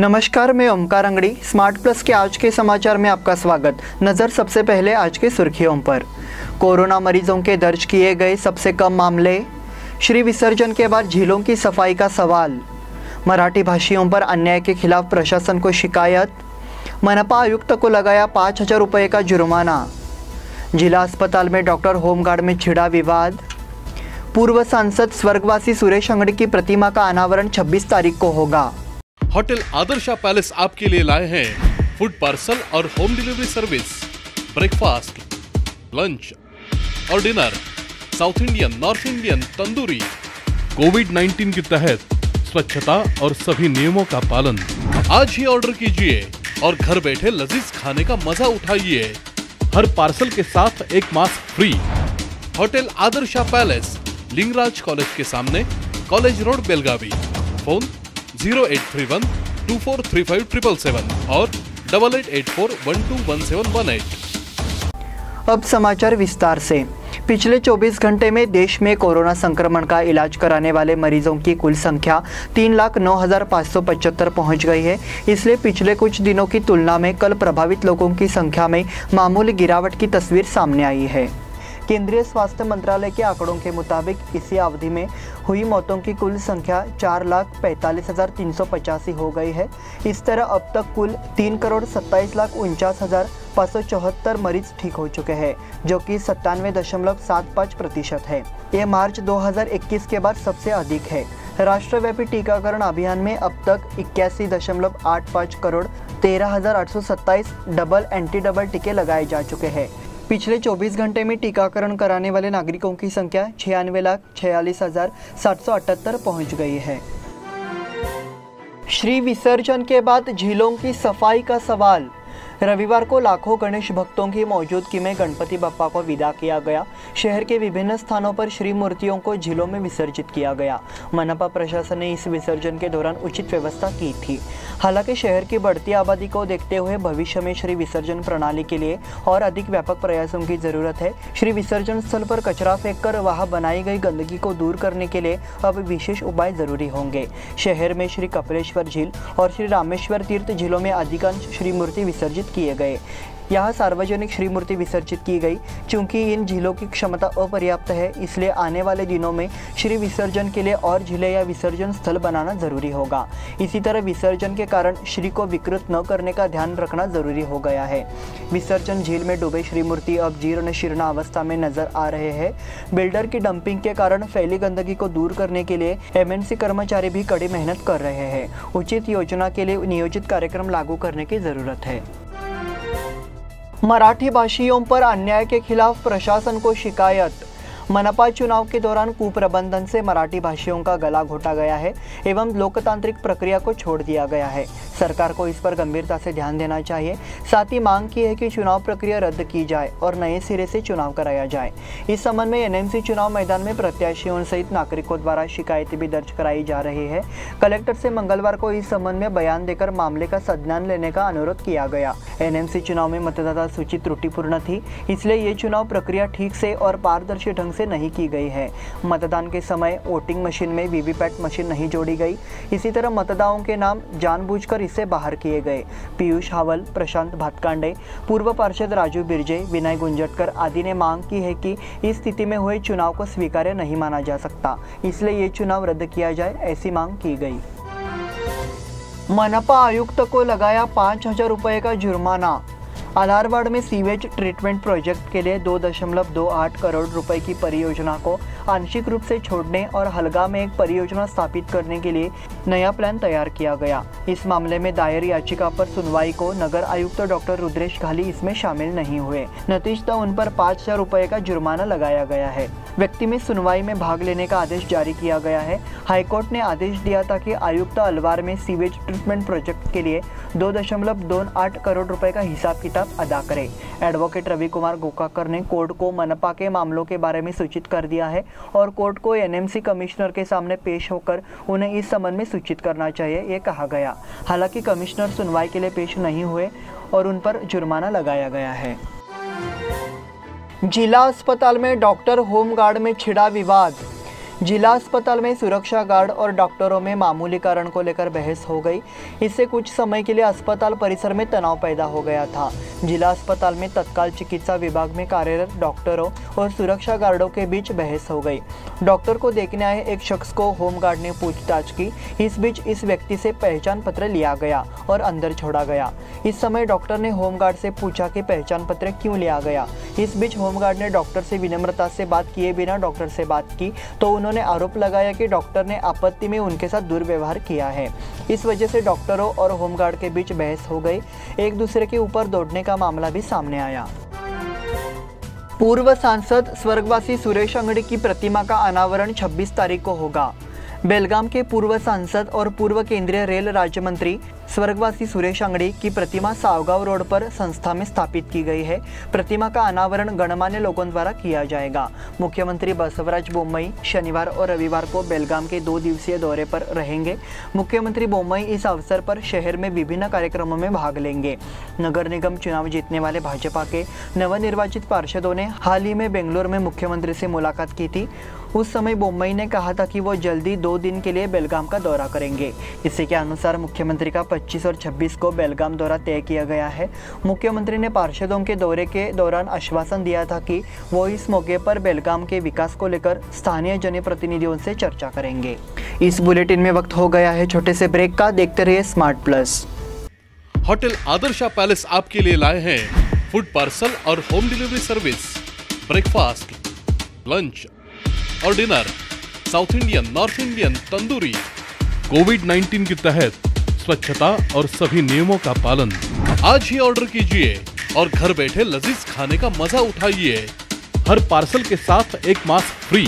नमस्कार, मैं Omkar Angadi. Smart plus के आज के समाचार में आपका स्वागत। नज़र सबसे पहले आज के सुर्खियों पर। कोरोना मरीजों के दर्ज किए गए सबसे कम मामले। श्री विसर्जन के बाद झीलों की सफाई का सवाल। मराठी भाषियों पर अन्याय के खिलाफ प्रशासन को शिकायत। मनपा आयुक्त को लगाया 5,000 रुपये का जुर्माना। जिला अस्पताल में डॉक्टर होमगार्ड में छिड़ा विवाद। पूर्व सांसद स्वर्गवासी सुरेश अंगड़ी की प्रतिमा का अनावरण 26 तारीख को होगा। होटल आदर्शा पैलेस आपके लिए लाए हैं फूड पार्सल और home delivery service, breakfast, lunch और dinner, south Indian, north Indian, tandoori. कोविड-19 के तहत स्वच्छता और सभी नियमों का पालन। आज ही ऑर्डर कीजिए और घर बैठे लजीज खाने का मजा उठाइए। हर पार्सल के साथ एक mask free. Hotel Adarsha palace, Lingaraj college के सामने, कॉलेज रोड, बेलगावी। फोन 0831 2435 और 8884121718। अब समाचार विस्तार से। पिछले 24 घंटे में देश में कोरोना संक्रमण का इलाज कराने वाले मरीजों की कुल संख्या 3,09,575 पहुंच गई है। इसलिए पिछले कुछ दिनों की तुलना में कल प्रभावित लोगों की संख्या में मामूली गिरावट की तस्वीर सामने आई है। केंद्रीय स्वास्थ्य मंत्रालय के आंकड़ों के मुताबिक इसी अवधि में हुई मौतों की कुल संख्या 4,45,385 हो गई है। इस तरह अब तक कुल 3,27,49,574 मरीज ठीक हो चुके हैं, जो कि 97.75% है। ये मार्च 2021 के बाद सबसे अधिक है। राष्ट्रव्यापी टीकाकरण अभियान में अब तक 81.85 करोड़ 13,827 डबल एंटी डबल टीके लगाए जा चुके हैं। पिछले 24 घंटे में टीकाकरण कराने वाले नागरिकों की संख्या 96,46,778 पहुंच गई है। श्री विसर्जन के बाद झीलों की सफाई का सवाल। रविवार को लाखों गणेश भक्तों की मौजूदगी में गणपति बप्पा को विदा किया गया। शहर के विभिन्न स्थानों पर श्री मूर्तियों को झीलों में विसर्जित किया गया। मनपा प्रशासन ने इस विसर्जन के दौरान उचित व्यवस्था की थी। हालांकि शहर की बढ़ती आबादी को देखते हुए भविष्य में श्री विसर्जन प्रणाली के लिए और अधिक व्यापक प्रयासों की जरूरत है। श्री विसर्जन स्थल पर कचरा फेंककर वहां बनाई गई गंदगी को दूर करने के लिए अब विशेष उपाय जरूरी होंगे। शहर में श्री कपिलेश्वर झील और श्री रामेश्वर तीर्थ झीलों में अधिकांश श्री मूर्ति विसर्जित किए गए। यहाँ सार्वजनिक श्री मूर्ति विसर्जित की गई। चूंकि इन झीलों की क्षमता अपर्याप्त है, इसलिए आने वाले दिनों में श्री विसर्जन के लिए और झीलें या विसर्जन स्थल बनाना जरूरी होगा। इसी तरह विसर्जन के कारण श्री को विकृत न करने का ध्यान रखना जरूरी हो गया है। विसर्जन झील में डूबे श्री मूर्ति अब जीर्ण शीर्ण अवस्था में नजर आ रहे हैं। बिल्डर की डंपिंग के कारण फैली गंदगी को दूर करने के लिए MNC कर्मचारी भी कड़ी मेहनत कर रहे हैं। उचित योजना के लिए नियोजित कार्यक्रम लागू करने की जरूरत है। मराठी भाषियों पर अन्याय के खिलाफ प्रशासन को शिकायत। मनपा चुनाव के दौरान कुप्रबंधन से मराठी भाषियों का गला घोटा गया है एवं लोकतांत्रिक प्रक्रिया को छोड़ दिया गया है। सरकार को इस पर गंभीरता से ध्यान देना चाहिए। साथ ही मांग की है कि चुनाव प्रक्रिया रद्द की जाए और नए सिरे से चुनाव कराया जाए। इस संबंध में NMC चुनाव मैदान में प्रत्याशियों सहित नागरिकों द्वारा शिकायतें भी दर्ज कराई जा रही है। कलेक्टर से मंगलवार को इस संबंध में बयान देकर मामले का संज्ञान लेने का अनुरोध किया गया। NMC चुनाव में मतदाता सूची त्रुटिपूर्ण थी, इसलिए ये चुनाव प्रक्रिया ठीक से और पारदर्शी ढंग से नहीं की गई है। मतदान के समय वोटिंग मशीन में VVPAT मशीन नहीं जोड़ी गई। इसी तरह मतदाताओं के नाम जानबूझकर इससे बाहर किए गए। पीयूष हावल, प्रशांत भातकांडे, पूर्व पार्षद राजू बिरजे, विनय गुंजटकर आदि ने मांग की है कि इस स्थिति में हुए चुनाव को स्वीकार्य नहीं माना जा सकता, इसलिए ये चुनाव रद्द किया जाए, ऐसी मांग की गई। मनपा आयुक्त को लगाया 5,000 रुपये का जुर्माना। आलारवाड़ में सीवेज ट्रीटमेंट प्रोजेक्ट के लिए 2.28 करोड़ रुपए की परियोजना को आंशिक रूप से छोड़ने और हलगा में एक परियोजना स्थापित करने के लिए नया प्लान तैयार किया गया। इस मामले में दायर याचिका पर सुनवाई को नगर आयुक्त डॉक्टर रुद्रेश घाली इसमें शामिल नहीं हुए। नतीजतः उन पर 5,000 रुपये का जुर्माना लगाया गया है। व्यक्ति में सुनवाई में भाग लेने का आदेश जारी किया गया है। हाईकोर्ट ने आदेश दिया था कि आयुक्त अलवार में सीवेज ट्रीटमेंट प्रोजेक्ट के लिए 2.28 करोड़ रुपए का हिसाब किताब अदा करें। एडवोकेट रवि कुमार गोकाकर ने कोर्ट को मनपा के मामलों के बारे में सूचित कर दिया है और कोर्ट को NMC कमिश्नर के सामने पेश होकर उन्हें इस संबंध में सूचित करना चाहिए, ये कहा गया। हालांकि कमिश्नर सुनवाई के लिए पेश नहीं हुए और उन पर जुर्माना लगाया गया है। जिला अस्पताल में डॉक्टर होमगार्ड में छिड़ा विवाद। जिला अस्पताल में सुरक्षा गार्ड और डॉक्टरों में मामूलीकरण को लेकर बहस हो गई। इससे कुछ समय के लिए अस्पताल परिसर में तनाव पैदा हो गया था। जिला अस्पताल में तत्काल चिकित्सा विभाग में कार्यरत डॉक्टरों और सुरक्षा गार्डों के बीच बहस हो गई। डॉक्टर को देखने आए एक शख्स को होमगार्ड ने पूछताछ की। इस बीच इस व्यक्ति से पहचान पत्र लिया गया और अंदर छोड़ा गया। इस समय डॉक्टर ने होमगार्ड से पूछा कि पहचान पत्र क्यों लिया गया। इस बीच होमगार्ड ने डॉक्टर से विनम्रता से बात किए बिना डॉक्टर से बात की तो उन्होंने आरोप लगाया कि डॉक्टर ने आपत्ति में उनके साथ दुर्व्यवहार किया है। इस वजह से डॉक्टरों और होमगार्ड के बीच बहस हो गई। एक दूसरे के ऊपर दौड़ने का मामला भी सामने आया। पूर्व सांसद स्वर्गवासी सुरेश अंगड़ी की प्रतिमा का अनावरण 26 तारीख को होगा। बेलगाम के पूर्व सांसद और पूर्व केंद्रीय रेल राज्य मंत्री स्वर्गवासी सुरेश अंगड़ी की प्रतिमा सावगांव रोड पर संस्था में स्थापित की गई है। प्रतिमा का अनावरण गणमान्य लोगों द्वारा किया जाएगा। मुख्यमंत्री बसवराज बोम्मई शनिवार और रविवार को बेलगाम के 2 दिवसीय दौरे पर रहेंगे। मुख्यमंत्री बोम्मई इस अवसर पर शहर में विभिन्न कार्यक्रमों में भाग लेंगे। नगर निगम चुनाव जीतने वाले भाजपा के नवनिर्वाचित पार्षदों ने हाल ही में बेंगलुरु में मुख्यमंत्री से मुलाकात की थी। उस समय बोम्मई ने कहा था कि वो जल्दी 2 दिन के लिए बेलगाम का दौरा करेंगे। इसी के अनुसार मुख्यमंत्री का 25 और 26 को बेलगाम दौरा तय किया गया है। मुख्यमंत्री ने पार्षदों के दौरे के दौरान आश्वासन दिया था कि वो इस मौके पर बेलगाम के विकास को लेकर स्थानीय जनप्रतिनिधियों से चर्चा करेंगे। इस बुलेटिन में वक्त हो गया है छोटे से ब्रेक का। देखते रहिए Smart Plus. Hotel Adarsha Palace आपके लिए लाए हैं फूड पार्सल और home delivery service, breakfast, lunch और dinner, south Indian, north Indian, tandoori. कोविड-19 के तहत स्वच्छता और सभी नियमों का पालन। आज ही ऑर्डर कीजिए और घर बैठे लजीज खाने का मजा उठाइए। हर पार्सल के साथ एक mask free.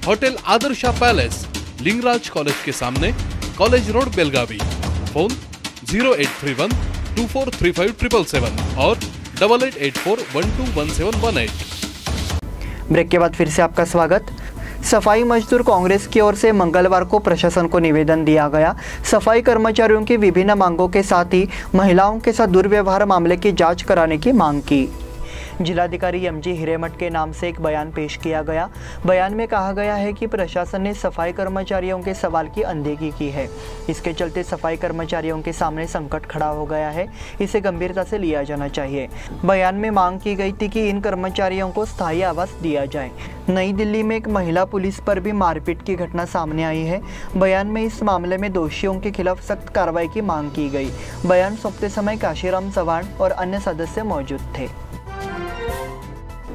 Hotel Adarsha palace, Lingaraj college के सामने, कॉलेज रोड, बेलगावी। फोन 0831 2435 777 और 8884121718। ब्रेक के बाद फिर से आपका स्वागत। सफाई मजदूर कांग्रेस की ओर से मंगलवार को प्रशासन को निवेदन दिया गया। सफाई कर्मचारियों की विभिन्न मांगों के साथ ही महिलाओं के साथ दुर्व्यवहार मामले की जांच कराने की मांग की। जिलाधिकारी एमजी हिरेमठ के नाम से एक बयान पेश किया गया। बयान में कहा गया है कि प्रशासन ने सफाई कर्मचारियों के सवाल की अनदेखी की है। इसके चलते सफाई कर्मचारियों के सामने संकट खड़ा हो गया है। इसे गंभीरता से लिया जाना चाहिए। बयान में मांग की गई थी कि इन कर्मचारियों को स्थायी आवास दिया जाए। नई दिल्ली में एक महिला पुलिस पर भी मारपीट की घटना सामने आई है। बयान में इस मामले में दोषियों के खिलाफ सख्त कार्रवाई की मांग की गई। बयान सौंपते समय काशीराम चव्हाण और अन्य सदस्य मौजूद थे।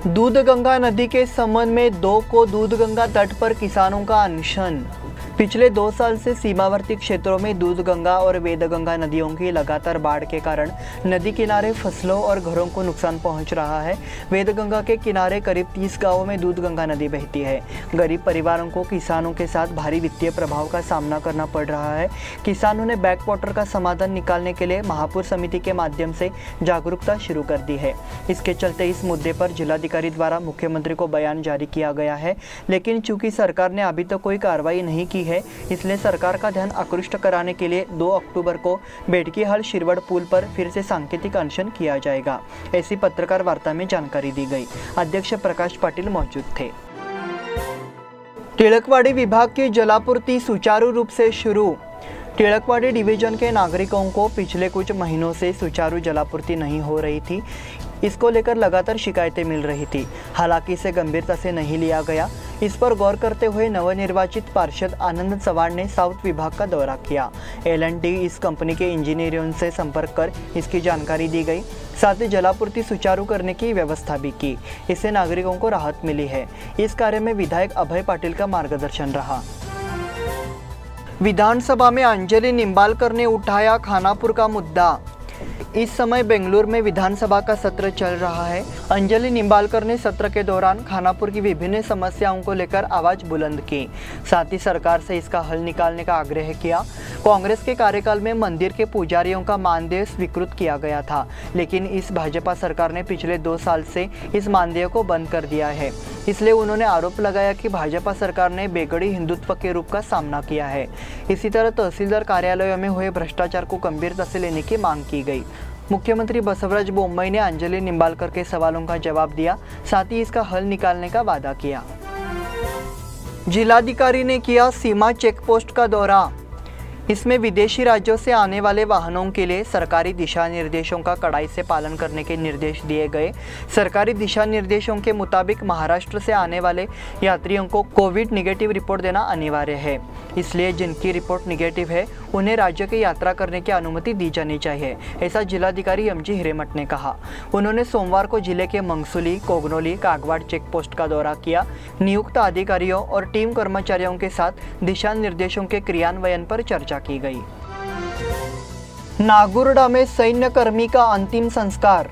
दूधगंगा नदी के संबंध में 2 को दूधगंगा तट पर किसानों का अनशन। पिछले 2 साल से सीमावर्ती क्षेत्रों में दूधगंगा और वेदगंगा नदियों की लगातार बाढ़ के कारण नदी किनारे फसलों और घरों को नुकसान पहुंच रहा है। वेदगंगा के किनारे करीब 30 गांवों में दूधगंगा नदी बहती है। गरीब परिवारों को किसानों के साथ भारी वित्तीय प्रभाव का सामना करना पड़ रहा है। किसानों ने बैकवाटर का समाधान निकालने के लिए महापुर समिति के माध्यम से जागरूकता शुरू कर दी है। इसके चलते इस मुद्दे पर जिलाधिकारी द्वारा मुख्यमंत्री को बयान जारी किया गया है, लेकिन चूंकि सरकार ने अभी तक कोई कार्रवाई नहीं की है, इसलिए सरकार का ध्यान आकृष्ट कराने के लिए 2 अक्टूबर को बेटकीहाल शिरवड़ पुल पर फिर से सांकेतिक अनशन किया जाएगा। ऐसी पत्रकार वार्ता में जानकारी दी गई। अध्यक्ष प्रकाश पाटिल मौजूद थे। टिळकवाड़ी विभाग की जलापूर्ति सुचारू रूप से शुरू। टिळकवाड़ी डिवीजन के नागरिकों को पिछले कुछ महीनों से सुचारू जलापूर्ति नहीं हो रही थी। इसको लेकर लगातार शिकायतें मिल रही थी। हालांकि इसे गंभीरता से नहीं लिया गया। इस पर गौर करते हुए नवनिर्वाचित पार्षद आनंद चव्हाण ने साउथ विभाग का दौरा किया। L&T इस कंपनी के इंजीनियरों से संपर्क कर इसकी जानकारी दी गई। साथ ही जलापूर्ति सुचारू करने की व्यवस्था भी की। इससे नागरिकों को राहत मिली है। इस कार्य में विधायक अभय पाटिल का मार्गदर्शन रहा। विधानसभा में अंजलि निंबालकर ने उठाया खानापुर का मुद्दा। इस समय बेंगलुरु में विधानसभा का सत्र चल रहा है। अंजलि निंबालकर ने सत्र के दौरान खानापुर की विभिन्न समस्याओं को लेकर आवाज बुलंद की। साथ ही सरकार से इसका हल निकालने का आग्रह किया। कांग्रेस के कार्यकाल में मंदिर के पुजारियों का मानदेय स्वीकृत किया गया था, लेकिन इस भाजपा सरकार ने पिछले 2 साल से इस मानदेय को बंद कर दिया है। इसलिए उन्होंने आरोप लगाया कि भाजपा सरकार ने बेगड़ी हिंदुत्व के रूप का सामना किया है। इसी तरह तहसीलदार कार्यालयों में हुए भ्रष्टाचार को गंभीरता से लेने की मांग की गई। मुख्यमंत्री बसवराज बोम्मई ने अंजलि निंबालकर के सवालों का जवाब दिया, साथ ही इसका हल निकालने का वादा किया। जिलाधिकारी ने किया सीमा चेकपोस्ट का दौरा। इसमें विदेशी राज्यों से आने वाले वाहनों के लिए सरकारी दिशा निर्देशों का कड़ाई से पालन करने के निर्देश दिए गए। सरकारी दिशा निर्देशों के मुताबिक महाराष्ट्र से आने वाले यात्रियों को कोविड निगेटिव रिपोर्ट देना अनिवार्य है, इसलिए जिनकी रिपोर्ट निगेटिव है उन्हें राज्य की यात्रा करने की अनुमति दी जानी चाहिए, ऐसा जिलाधिकारी एम जी हिरेमठ ने कहा। उन्होंने सोमवार को जिले के मंगसुली, कोगनोली, कागवाड़ चेक पोस्ट का दौरा किया। नियुक्त अधिकारियों और टीम कर्मचारियों के साथ दिशा निर्देशों के क्रियान्वयन पर चर्चा की गई। नागुरडा में सैन्य कर्मी का अंतिम संस्कार।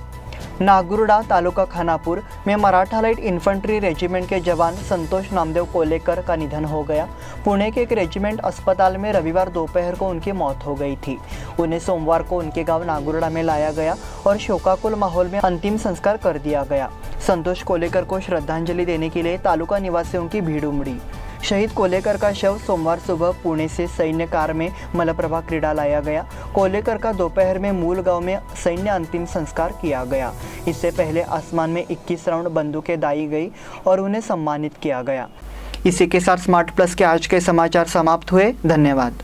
नागुरडा तालुका खानापुर में मराठा लाइट इन्फेंट्री रेजिमेंट के जवान संतोष नामदेव कोलेकर का निधन हो गया। पुणे के एक रेजिमेंट अस्पताल में रविवार दोपहर को उनकी मौत हो गई थी। उन्हें सोमवार को उनके गांव नागुरडा में लाया गया और शोकाकुल माहौल में अंतिम संस्कार कर दिया गया। संतोष कोलेकर को श्रद्धांजलि देने के लिए तालुका निवासियों की भीड़ उमड़ी। शहीद कोलेकर का शव सोमवार सुबह पुणे से सैन्य कार में मलप्रभा क्रीडा लाया गया। कोलेकर का दोपहर में मूल गांव में सैन्य अंतिम संस्कार किया गया। इससे पहले आसमान में 21 राउंड बंदूकें दाई गई और उन्हें सम्मानित किया गया। इसी के साथ स्मार्ट प्लस के आज के समाचार समाप्त हुए। धन्यवाद।